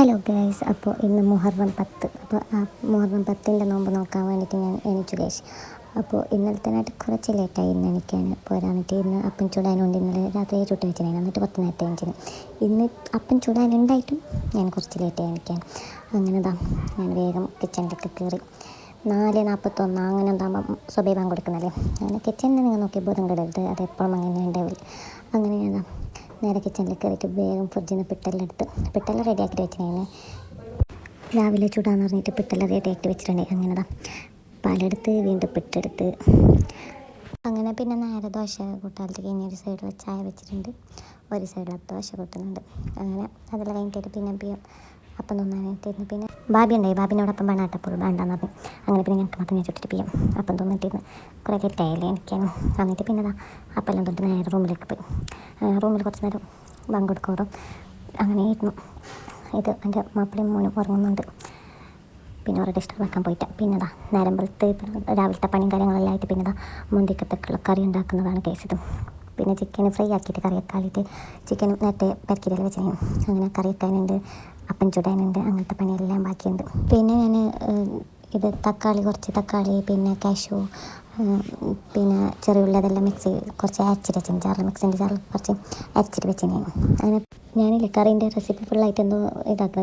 Hello guys, അപ്പോൾ ഇന്ന് മുഹറം 10. അപ്പോൾ ആ മുഹറം 10ൻ്റെ നോമ്പ് നോക്കാൻ വേണ്ടിയിട്ട് ഞാൻ എണീച്ചു ഗൈസ്. അപ്പോൾ ഇന്നലത്തേനായിട്ട് കുറച്ച് ലേറ്റായി ഇന്ന് എണീക്കാൻ. പോരാന്നിട്ട് ഇന്ന് അപ്പം ചൂടാനുണ്ട്. ഇന്നലെ രാത്രി ചുട്ട് വെച്ചിട്ടുണ്ടായിരുന്നു, എന്നിട്ട് 10 നേരത്തെ എണീച്ചത്. ഇന്ന് അപ്പം ചൂടാനുണ്ടായിട്ടും ഞാൻ കുറച്ച് ലേറ്റായി എണീക്കാൻ. അങ്ങനെതാ ഞാൻ വേഗം കിച്ചണിലേക്ക് കയറി. 4:41 അങ്ങനെ എന്താകുമ്പോൾ സ്വബൈബാൻ കൊടുക്കുന്നല്ലേ. അങ്ങനെ കിച്ചണിൽ നിങ്ങൾ നോക്കി ബോധം കിടരുത്, അതെപ്പോഴും അങ്ങനെ ഉണ്ടാവില്ല. അങ്ങനെ ഞാൻ നേരെ കിച്ചണിൽ കയറിയിട്ട് വേഗം ഫ്രിഡ്ജിൽ നിന്ന് പിട്ടെല്ലാം റെഡിയാക്കിയിട്ട് വെച്ചിട്ടുണ്ടായിരുന്നു. രാവിലെ ചൂടാന്ന് പറഞ്ഞിട്ട് പിട്ടെല്ലാം റെഡിയാക്കി വെച്ചിട്ടുണ്ട്. അങ്ങനെ പാലെടുത്ത് വീണ്ടും പിട്ടെടുത്ത് അങ്ങനെ പിന്നെ നേരെ ദോശ കൂട്ടാലത്തേക്ക് ഇനി ഒരു സൈഡിൽ ചായ വെച്ചിട്ടുണ്ട്, ഒരു സൈഡിൽ ദോശ കൂട്ടുന്നുണ്ട്. അങ്ങനെ അതെല്ലാം കഴിഞ്ഞിട്ട് പിന്നെ അപ്പം തോന്നാനായിട്ടിരുന്നു. പിന്നെ ബാബി ഉണ്ടായി, ബാബിനോടൊപ്പം വേണ്ടാട്ടപ്പോൾ വേണ്ടാന്ന് പറഞ്ഞു. അങ്ങനെ പിന്നെ ഞങ്ങൾക്ക് മാത്രം ഞാൻ ചുട്ടിട്ട് പിയ്യം അപ്പം തോന്നിട്ടിരുന്നു. കുറേ ലേറ്റായില്ലേ എനിക്കാണ്. എന്നിട്ട് പിന്നെ അപ്പം എല്ലാം തൊട്ട് നേരെ റൂമിലേക്ക് പോയി. റൂമിൽ കുറച്ച് നേരം ബാങ്ക് കൊടുക്കോറും അങ്ങനെ ഇരുന്നു. ഇത് എൻ്റെ മാപ്പിളയും മോനും ഉറങ്ങുന്നുണ്ട്. പിന്നെ അവരുടെ ഡിസ്റ്റർബ് ആക്കാൻ പോയിട്ട് പിന്നെ നേരം വെളുത്ത് രാവിലത്തെ പണിയും കാര്യങ്ങളെല്ലാം ആയിട്ട് പിന്നെ മുന്തിക്കത്തേക്കുള്ള കറി ഉണ്ടാക്കുന്നതാണ് കേസത്. പിന്നെ ചിക്കൻ ഫ്രൈ ആക്കിയിട്ട് കറി വെക്കാനായിട്ട് ചിക്കൻ നേരത്തെ പെരക്കിരയിൽ വെച്ചിരുന്നു. അങ്ങനെ കറി വെക്കാനുണ്ട്, അപ്പം ചുടാനുണ്ട്, അങ്ങനത്തെ പണിയെല്ലാം ബാക്കിയുണ്ട്. പിന്നെ ഞാൻ ഇത് കുറച്ച് തക്കാളി പിന്നെ കാഷ്യൂ പിന്നെ ചെറിയുള്ളി അതെല്ലാം മിക്സ് കുറച്ച് അരച്ചിട്ട് വെച്ചിരുന്നു. ജാറിൽ മിക്സിൻ്റെ ജാറിൽ കുറച്ച് അരച്ചിട്ട് വെച്ചിരുന്നു. അങ്ങനെ ഞാനില്ലേ കറീൻ്റെ റെസിപ്പി ഫുള്ളായിട്ട് എന്തോ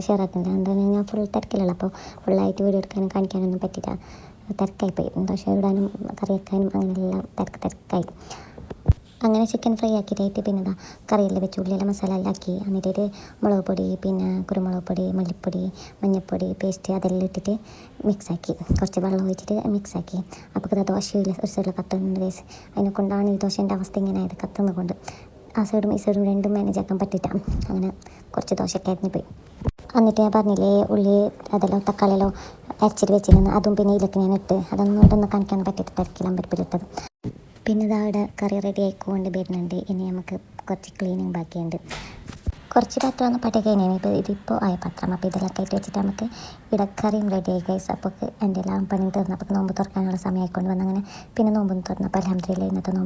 ഷെയർ ആക്കുന്നില്ല. എന്താണ് ഞാൻ ഫുൾ തിരക്കിലുള്ള, അപ്പോൾ ഫുള്ളായിട്ട് വീഡിയോ എടുക്കാനും കാണിക്കാനൊന്നും പറ്റില്ല. തിരക്കായിപ്പോയി. ദോശ ഇടാനും കറി വെക്കാനും അങ്ങനെയെല്ലാം തിരക്കായി. അങ്ങനെ ചിക്കൻ ഫ്രൈ ആക്കിയിട്ട് പിന്നെ കറിയെല്ലാം വെച്ച് ഉള്ളിയെല്ലാം മസാല എല്ലാം ആക്കി. എന്നിട്ട് മുളക് പൊടി പിന്നെ കുരുമുളക് പൊടി മല്ലിപ്പൊടി മഞ്ഞൾപ്പൊടി പേസ്റ്റ് അതെല്ലാം ഇട്ടിട്ട് മിക്സാക്കി, കുറച്ച് വെള്ളം ഒഴിച്ചിട്ട് മിക്സാക്കി. അപ്പോൾ ദോശയിൽ ഒരു സൈഡിൽ കത്തുന്നുണ്ട് കേസ്. അതിനെ കൊണ്ടാണ് ഈ ദോശേൻ്റെ അവസ്ഥ ഇങ്ങനെ ആയത്, കത്തുന്നത് കൊണ്ട്. ആ സൈഡും ഈ സൈഡും രണ്ടും മാനേജ് ആക്കാൻ പറ്റില്ല. അങ്ങനെ കുറച്ച് ദോശയൊക്കെ അരിഞ്ഞ് പോയി. എന്നിട്ട് ഞാൻ പറഞ്ഞില്ലേ ഉള്ളി അതെല്ലാം തക്കാളിയെല്ലാം അരച്ചിട്ട് വെച്ചിരുന്നു, അതും പിന്നെ ഇതിലേക്ക് ഞാൻ ഇട്ട് അതൊന്നും ഇടൊന്നും കാണിക്കാൻ പറ്റിയിട്ട് തിരക്കിലാൻ പരിപ്പിലിട്ടത്. പിന്നെ അവിടെ കറി റെഡി ആയിക്കൊണ്ട് വരുന്നുണ്ട്. ഇനി നമുക്ക് കുറച്ച് ക്ലീനിങ് ബാക്കിയുണ്ട്. കുറച്ച് പാത്രമൊന്നും പറ്റി കഴിഞ്ഞാൽ ഇതിപ്പോൾ ആയ പാത്രം. അപ്പോൾ ഇതെല്ലാം കയറ്റി വെച്ചിട്ട് നമുക്ക് ഇടക്കറിയും റെഡി ആയി ഗൈസ്. അപ്പോൾ എൻ്റെ എല്ലാം പണിയും തീർന്നപ്പോൾ നോമ്പ് തുറക്കാനുള്ള സമയമായിക്കൊണ്ട് വന്നങ്ങനെ പിന്നെ നോമ്പ് തുറന്നപ്പോൾ അൽഹംദുലില്ലാഹ് ഇന്നത്തെ നോമ്പ്